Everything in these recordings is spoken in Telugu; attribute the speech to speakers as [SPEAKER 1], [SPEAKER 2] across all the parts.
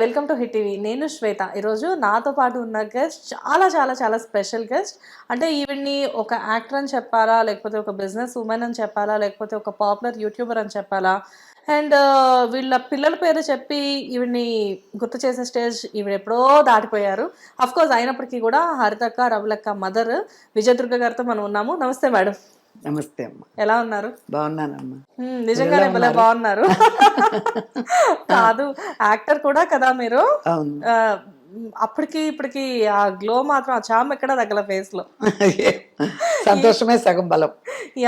[SPEAKER 1] Welcome to hit TV. నేను శ్వేత. ఈరోజు నాతో పాటు ఉన్న గెస్ట్ చాలా చాలా చాలా స్పెషల్ గెస్ట్. అంటే ఈవిడ్ని ఒక యాక్టర్ అని చెప్పాలా, లేకపోతే ఒక బిజినెస్ ఉమెన్ అని చెప్పాలా, లేకపోతే ఒక పాపులర్ యూట్యూబర్ అని చెప్పాలా, అండ్ వీళ్ళ పిల్లల పేరు చెప్పి ఈవిడ్ని గుర్తు చేసే స్టేజ్ ఈవిడ ఎప్పుడో దాటిపోయారు. అఫ్ కోర్స్ అయినప్పటికీ కూడా హరితక్క, రవులక్క మదర్ విజయదుర్గ గారితో మనం ఉన్నాము. నమస్తే మేడం.
[SPEAKER 2] నమస్తే అమ్మ.
[SPEAKER 1] ఎలా ఉన్నారు?
[SPEAKER 2] బాగున్నానమ్మా.
[SPEAKER 1] నిజంగానే భలే బాగున్నారు. కాదు, యాక్టర్ కూడా కదా మీరు.
[SPEAKER 2] అవును.
[SPEAKER 1] అప్పటికి ఇప్పటికి ఆ గ్లో మాత్రం, ఆ చామ్ ఎక్కడ తగ్గల ఫేస్ లో.
[SPEAKER 2] సంతోషమే సగం బలం.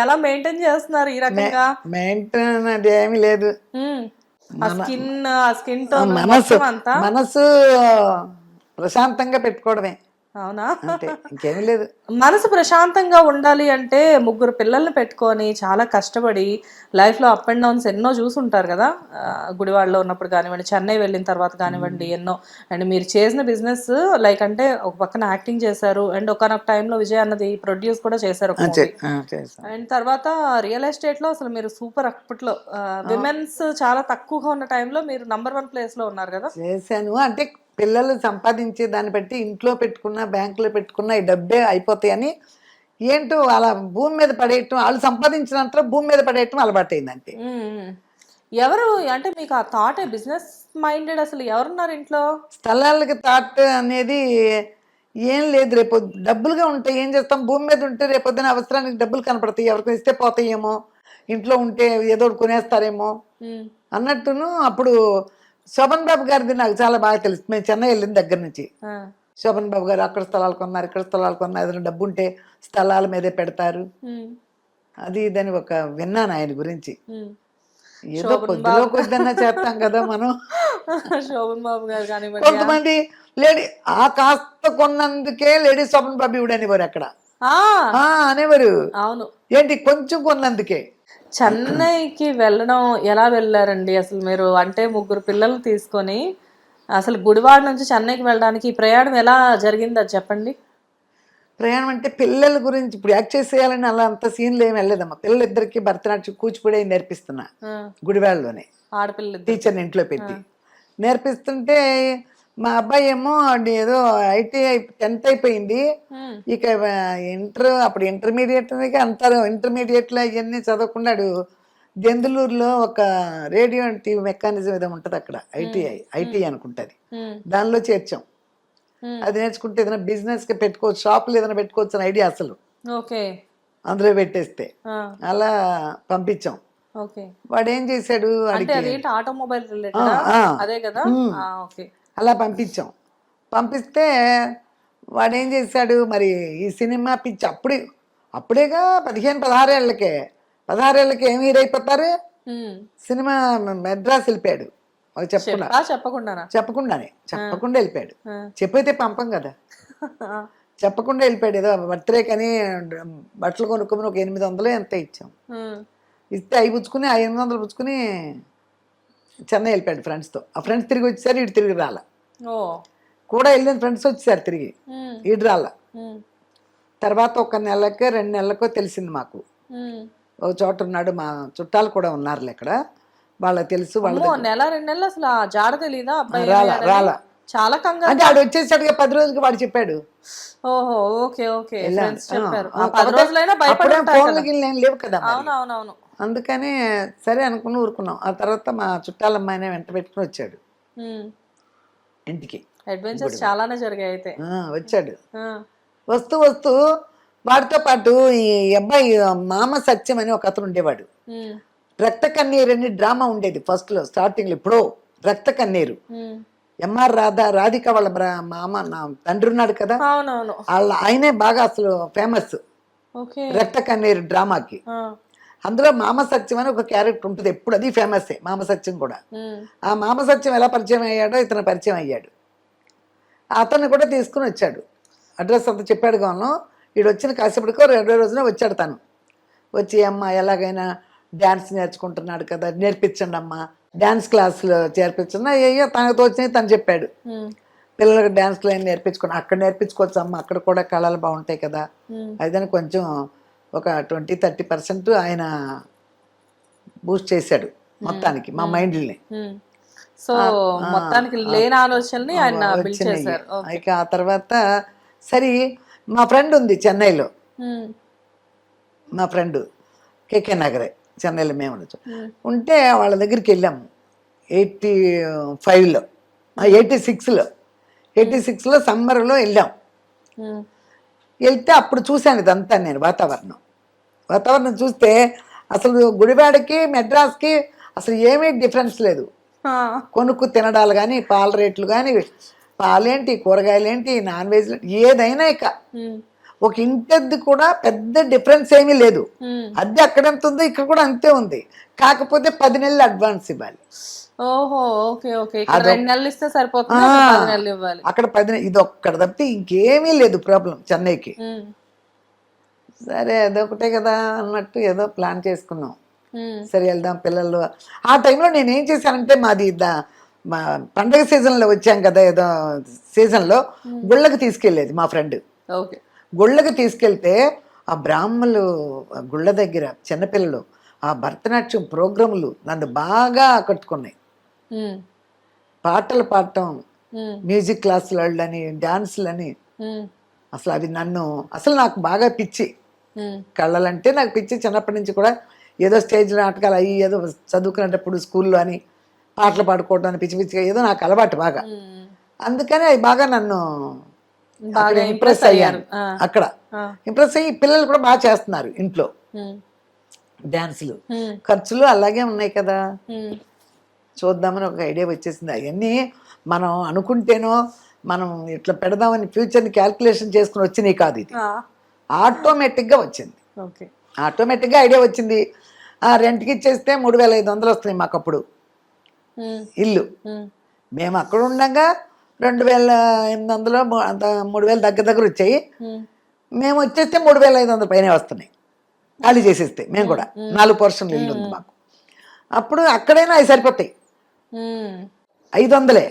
[SPEAKER 1] ఎలా మెయింటైన్ చేస్తున్నారు ఈ రకంగా?
[SPEAKER 2] మెయింటైన్ అది ఏమీ లేదు.
[SPEAKER 1] ఆ స్కిన్ టోన్
[SPEAKER 2] మనసు ప్రశాంతంగా పెట్టుకోవడమే.
[SPEAKER 1] అవునా?
[SPEAKER 2] అంటే ఇంకేమీ లేదు.
[SPEAKER 1] మనసు ప్రశాంతంగా ఉండాలి అంటే ముగ్గురు పిల్లల్ని పెట్టుకొని చాలా కష్టపడి లైఫ్లో అప్ అండ్ డౌన్స్ ఎన్నో చూసుంటారు కదా. గుడివాడలో ఉన్నప్పుడు కానివ్వండి, చెన్నై వెళ్ళిన తర్వాత కానివ్వండి, ఎన్నో. అండ్ మీరు చేసిన బిజినెస్ లైక్ అంటే ఒక పక్కన యాక్టింగ్ చేశారు, అండ్ ఒకనొక టైంలో విజయ్ అన్నది ప్రొడ్యూస్ కూడా చేశారు. అండ్ తర్వాత రియల్ ఎస్టేట్లో అసలు మీరు సూపర్. అప్పట్లో విమెన్స్ చాలా తక్కువగా ఉన్న టైంలో మీరు నంబర్ 1 ప్లేస్లో ఉన్నారు కదా.
[SPEAKER 2] చేశాను. అంటే పిల్లలు సంపాదించే దాన్ని బట్టి ఇంట్లో పెట్టుకున్న, బ్యాంకులో పెట్టుకున్న ఈ డబ్బే అయిపోతాయని ఏంటో అలా భూమి మీద పడేయటం, వాళ్ళు సంపాదించినంత భూమి మీద పడేయటం అలవాటైంది. అంతే.
[SPEAKER 1] ఎవరు అంటే మీకు ఆ థాట్, బిజినెస్ మైండెడ్ అసలు ఎవరున్నారు ఇంట్లో?
[SPEAKER 2] స్థలాలకి థాట్ అనేది ఏం లేదు. రేపు డబ్బులుగా ఉంటాయి, ఏం చేస్తాం? భూమి మీద ఉంటే రేపొద్దున అవసరానికి డబ్బులు కనపడతాయి, ఎవరికి ఇస్తే పోతాయేమో, ఇంట్లో ఉంటే ఏదో కొనేస్తారేమో అన్నట్టును. అప్పుడు శోభన్ బాబు గారిది నాకు చాలా బాగా తెలుసు. మేము చెన్నై వెళ్ళిన దగ్గర నుంచి శోభన్ బాబు గారు అక్కడ స్థలాలు కొన్నారు, ఇక్కడ స్థలాలు కొన్నారు, ఏదైనా డబ్బు ఉంటే స్థలాల మీదే పెడతారు, అది ఇదని ఒక విన్నాను ఆయన గురించి. ఏదో కొద్దిలో కొద్దన్నా చేస్తాం కదా మనం.
[SPEAKER 1] శోభన్ బాబు గారు కానివ్వండి,
[SPEAKER 2] కొంతమంది లేడీ ఆ కాస్త కొన్నందుకే లేడీ శోభన్ బాబు ఇవిడ అనేవారు అక్కడ అనేవారు.
[SPEAKER 1] అవును.
[SPEAKER 2] ఏంటి కొంచెం కొన్నందుకే.
[SPEAKER 1] చెన్నైకి వెళ్ళడం ఎలా వెళ్ళారండి అసలు మీరు? అంటే ముగ్గురు పిల్లలు తీసుకొని అసలు గుడివాడ నుంచి చెన్నైకి వెళ్ళడానికి ఈ ప్రయాణం ఎలా జరిగింది, అది చెప్పండి.
[SPEAKER 2] ప్రయాణం అంటే పిల్లల గురించి ఇప్పుడు యాక్ట్ చేసేయాలని అలా అంత సీన్లు ఏమి వెళ్ళలేదమ్మా. పిల్లలిద్దరికి భరతనాట్యం, కూచిపూడి నేర్పిస్తున్నా గుడివాడలోనే.
[SPEAKER 1] ఆడపిల్ల
[SPEAKER 2] టీచర్ని ఇంట్లో పెట్టి నేర్పిస్తుంటే మా అబ్బాయి ఏమో ఏదో ITI 10th అయిపోయింది, ఇక అప్పుడు ఇంటర్మీడియట్ అంటారు. ఇంటర్మీడియట్లో ఇవన్నీ చదవకున్నాడు. దెందులూరులో ఒక రేడియో అండ్ టీవీ మెకానిజం ఏదో ఉంటుంది అక్కడ, ఐటీ అనుకుంటుంది, దానిలో చేర్చాం. అది నేర్చుకుంటే ఏదైనా బిజినెస్కి పెట్టుకోవచ్చు, షాపులు ఏదైనా పెట్టుకోవచ్చు అని ఐడియా అసలు. అందులో పెట్టేస్తే అలా పంపించాం. వాడు ఏం చేశాడు,
[SPEAKER 1] ఆటోమొబైల్ అదే కదా.
[SPEAKER 2] అలా పంపించాం. పంపిస్తే వాడు ఏం చేశాడు మరి, ఈ సినిమా పిచ్చి అప్పుడేగా 15-16 ఏళ్ళకే 16 ఏళ్ళకి ఏమి హీరైపోతారు. సినిమా మెడ్రాస్ వెళ్ళిపోయాడు. చెప్పకుండానే వెళ్ళిపోయాడు. చెప్పైతే పంపం కదా, చెప్పకుండా వెళ్ళిపోయాడు. ఏదో బర్త్డే కానీ బట్టలు కొనుక్కోమని ఒక 800 ఎంత ఇచ్చాం. ఇస్తే అవి పుచ్చుకుని, ఆ 800 పుచ్చుకుని చెన్నై వెళ్ళిపోయాడు ఫ్రెండ్స్తో. ఆ ఫ్రెండ్స్ తిరిగి వచ్చేసారు, ఇటు తిరిగి రాల. కూడా వెళ్ళిన ఫ్రెండ్స్ వచ్చేసారు తిరిగి, ఇటు రాల. తర్వాత 1 నెలకో 2 నెలలకో తెలిసింది మాకు, ఒక చోట ఉన్నాడు, మా చుట్టాలు కూడా ఉన్నారులే ఇక్కడ, వాళ్ళకి తెలుసు. వాళ్ళు
[SPEAKER 1] నెల 2 నెలలు అసలు జాడ తెలీదా?
[SPEAKER 2] రాల.
[SPEAKER 1] చాలా కంగారు.
[SPEAKER 2] అంటే వాడు వచ్చేసాడు 10 రోజులకి వాడు చెప్పాడు.
[SPEAKER 1] ఓహో, ఓకే ఓకే.
[SPEAKER 2] ఫోన్లు గిన్నె లేవు కదా, అందుకని సరే అనుకుని ఊరుకున్నాం. ఆ తర్వాత మా చుట్టాలమ్మాయినే వెంట పెట్టుకుని వచ్చాడు ఇంటికి.
[SPEAKER 1] అడ్వెంచర్స్ చాలానే జరిగాయి అయితే.
[SPEAKER 2] వచ్చాడు. వస్తూ వాడితో పాటు ఈ అబ్బాయి మామ సత్యం అని ఒక అతను ఉండేవాడు. రక్త కన్నీరు అని డ్రామా ఉండేది ఫస్ట్లో, స్టార్టింగ్లో. ఇప్పుడు రక్త కన్నీరు, MR రాధిక వాళ్ళ మామ, నా తండ్రి ఉన్నాడు కదా, ఆయనే బాగా అసలు ఫేమస్ రక్త కన్నీరు డ్రామాకి. అందులో మామ సత్యం అని ఒక క్యారెక్టర్ ఉంటుంది ఎప్పుడు, అది ఫేమస్సే మామ సత్యం కూడా. ఆ మామ సత్యం ఎలా పరిచయం అయ్యాడో ఇతను పరిచయం అయ్యాడు. అతన్ని కూడా తీసుకుని వచ్చాడు. అడ్రస్ అంతా చెప్పాడు కాను. వీడు వచ్చిన కాసేపటికో 2 రోజున వచ్చాడు. తను వచ్చి, అమ్మ ఎలాగైనా డ్యాన్స్ నేర్చుకుంటున్నాడు కదా, నేర్పించండి అమ్మ, డ్యాన్స్ క్లాసులో చేర్పించండి. అయ్యో తనకు తోచినవి తను చెప్పాడు. పిల్లలకు డ్యాన్స్ క్లాస్ నేర్పించుకుని అక్కడ నేర్పించుకోవచ్చు అమ్మ, అక్కడ కూడా కళలు బాగుంటాయి కదా. అదని కొంచెం ఒక 20-30% ఆయన బూస్ట్ చేశాడు మొత్తానికి మా మైండ్ని.
[SPEAKER 1] సో మొత్తానికి లేని ఆలోచనని ఆయన బిల్డ్
[SPEAKER 2] వచ్చినాయి.
[SPEAKER 1] చేశారు.
[SPEAKER 2] ఇక ఆ తర్వాత సరే మా ఫ్రెండ్ ఉంది చెన్నైలో, మా ఫ్రెండ్ కేకే నగరే, చెన్నైలో మేము ఉంటే వాళ్ళ దగ్గరికి వెళ్ళాము 85లో 86లో సమ్మర్లో వెళ్ళాం. వెళ్తే అప్పుడు చూశాను ఇదంతా నేను వాతావరణం చూస్తే అసలు గుడివాడకి మెడ్రాస్కి అసలు ఏమీ డిఫరెన్స్ లేదు. కొనుక్కు తినడాలు కానీ, పాల రేట్లు కానీ, పాలేంటి, కూరగాయలేంటి, నాన్ వెజ్ ఏదైనా ఇక ఒక ఇంటద్ది కూడా పెద్ద డిఫరెన్స్ ఏమీ లేదు. అద్దె అక్కడ ఎంత ఉందో ఇక్కడ కూడా అంతే ఉంది, కాకపోతే 10 నెలలు అడ్వాన్స్ ఇవ్వాలి.
[SPEAKER 1] ఓహో, ఓకే ఓకే. 2 నెలలు ఇస్తే సరిపోతుంది, 10 నెలలు ఇవ్వాలి
[SPEAKER 2] అక్కడ. 10 ఇది ఒక్కడ తప్పితే ఇంకేమీ లేదు ప్రాబ్లం చెన్నైకి. సరే అదొకటే కదా అన్నట్టు ఏదో ప్లాన్ చేసుకున్నాం. సరే వెళ్దాం పిల్లలు. ఆ టైంలో నేను ఏం చేశానంటే మాది మా పండగ సీజన్లో వచ్చాం కదా, ఏదో సీజన్లో గుళ్ళకి తీసుకెళ్ళేది మా ఫ్రెండ్. గుళ్ళకి తీసుకెళ్తే ఆ బ్రాహ్మణులు గుళ్ళ దగ్గర చిన్నపిల్లలు ఆ భరతనాట్యం ప్రోగ్రాములు నన్ను బాగా ఆకట్టుకున్నాయి. పాటలు పాడటం, మ్యూజిక్ క్లాసులు అని, డాన్సులని, అసలు అది నాకు బాగా పిచ్చి. కళ్ళలంటే నాకు పిచ్చి. చిన్నప్పటి నుంచి కూడా ఏదో స్టేజ్ నాటకాలు అయ్యి ఏదో చదువుకునేటప్పుడు స్కూల్లో అని పాటలు పాడుకోవడం అని పిచ్చి పిచ్చిగా ఏదో నాకు అలవాటు బాగా. అందుకని అవి బాగా నన్ను ఇంప్రెస్ అయ్యాను. అక్కడ ఇంప్రెస్ అయ్యి పిల్లలు కూడా బాగా చేస్తున్నారు ఇంట్లో డాన్సులు. ఖర్చులు అలాగే ఉన్నాయి కదా, చూద్దామని ఒక ఐడియా వచ్చేసింది. అవన్నీ మనం అనుకుంటేనో మనం ఇట్లా పెడదామని ఫ్యూచర్ని క్యాల్కులేషన్ చేసుకుని వచ్చినాయి కాదు, ఇది ఆటోమేటిక్గా వచ్చింది. ఆటోమేటిక్గా ఐడియా వచ్చింది. రెంట్కి ఇచ్చేస్తే 3,500 వస్తున్నాయి మాకు అప్పుడు ఇల్లు. మేము అక్కడ ఉండగా 2,800 3,000 దగ్గర వచ్చాయి. మేము వచ్చేస్తే 3,500 పైన వస్తున్నాయి ఖాళీ చేసేస్తే. మేము కూడా 4 పోర్షన్లు ఇల్లు ఉంది మాకు. అప్పుడు అక్కడైనా అవి సరిపోతాయి. 500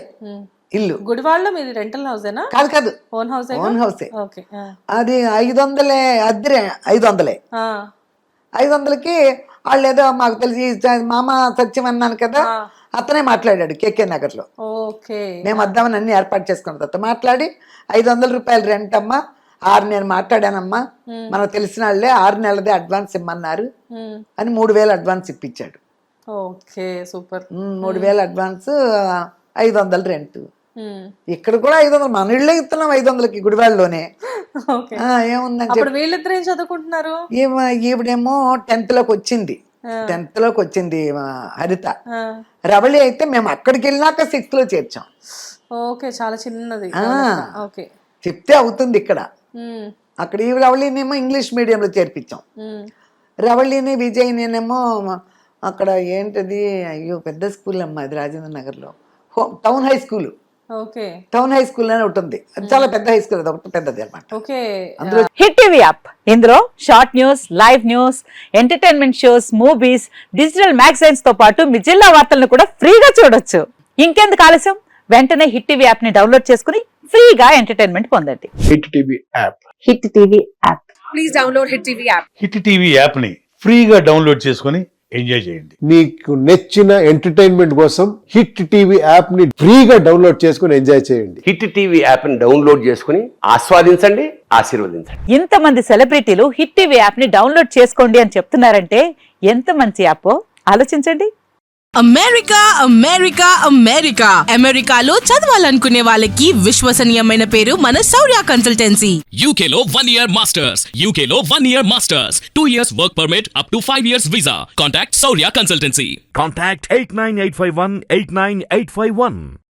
[SPEAKER 2] ఇల్లు.
[SPEAKER 1] గుడివాడలో మీది రెంటల్ హౌసేనా?
[SPEAKER 2] కాదు, ఓన్ హౌసే. అది 500 అద్దె. 500కి వాళ్ళు ఏదో మాకు తెలిసి మామ సత్యం అన్నాను కదా, అతనే మాట్లాడాడు కేకే నగర్లో. మేము వద్దామని అన్ని ఏర్పాటు చేసుకున్న తర్వాత మాట్లాడి 500 రూపాయలు రెంట్ అమ్మా, 6 నేను మాట్లాడానమ్మా, మనకు తెలిసిన వాళ్ళే 6 నెలలదే అడ్వాన్స్ ఇమ్మన్నారు అని 3,000 అడ్వాన్స్ ఇప్పించాడు. 3,000 అడ్వాన్స్, 500 రెంట్. ఇక్కడ కూడా 500 మన ఇళ్ళే ఇస్తున్నాం 500కి గుడివాడలోనే. ఏముందని
[SPEAKER 1] వీళ్ళిద్దరు ఏం చదువుకుంటున్నారు?
[SPEAKER 2] ఈవిడేమో 10th లోకి వచ్చింది హరిత. రవళి అయితే మేము అక్కడికి వెళ్ళినాక 6th లో చేర్చాం.
[SPEAKER 1] చాలా చిన్నది,
[SPEAKER 2] చెప్తే అవుతుంది ఇక్కడ. అక్కడ ఈ రవళినేమో ఇంగ్లీష్ మీడియంలో చేర్పించాం. రవళిని విజయ్ నేనేమో అక్కడ ఏంటది, అయ్యో పెద్ద స్కూల్ అమ్మా అది రాజేంద్ర నగర్లో, town high school. Town high school అని ఉంటుంది, అది చాలా పెద్ద హై స్కూల్, అది ఒకటి పెద్దది అనమాట.
[SPEAKER 3] హిట్ టీవీ యాప్, ఇందులో short news, live news, entertainment shows, movies, digital magazines తో పాటు మీ జిల్లా వార్తలను కూడా ఫ్రీగా చూడొచ్చు. ఇంకెందుకు ఆలస్యం, వెంటనే హిట్ టీవీ యాప్ ని డౌన్లోడ్ చేసుకుని ఫ్రీగా ఎంటర్టైన్మెంట్ పొందండి.
[SPEAKER 4] Hit TV app.
[SPEAKER 3] Hit TV app.
[SPEAKER 5] Please download hit TV app.
[SPEAKER 4] Hit TV app ని ఫ్రీగా డౌన్లోడ్ చేసుకుని ఎంజాయ్ చేయండి.
[SPEAKER 6] మీకు నచ్చిన ఎంటర్టైన్మెంట్ కోసం హిట్ టీవీ యాప్ ని ఫ్రీగా డౌన్లోడ్ చేసుకుని ఎంజాయ్ చేయండి.
[SPEAKER 7] హిట్ టీవీ యాప్ ని డౌన్లోడ్ చేసుకుని ఆస్వాదించండి, ఆశీర్వదించండి.
[SPEAKER 3] ఇంతమంది సెలబ్రిటీలు హిట్ టీవీ యాప్ ని డౌన్లోడ్ చేసుకోండి అని చెప్తున్నారంటే ఎంత మంచి యాప్ ఆలోచించండి.
[SPEAKER 5] అమెరికా అమెరికాలో చదవాలనుకునే వాళ్ళకి విశ్వసనీయమైన పేరు మన శౌర్య కన్సల్టెన్సీ.
[SPEAKER 8] UK లో 1 year masters, 2 years work permit up to 5 years visa. Contact Saurya Consultancy.
[SPEAKER 9] Contact 89851 89851.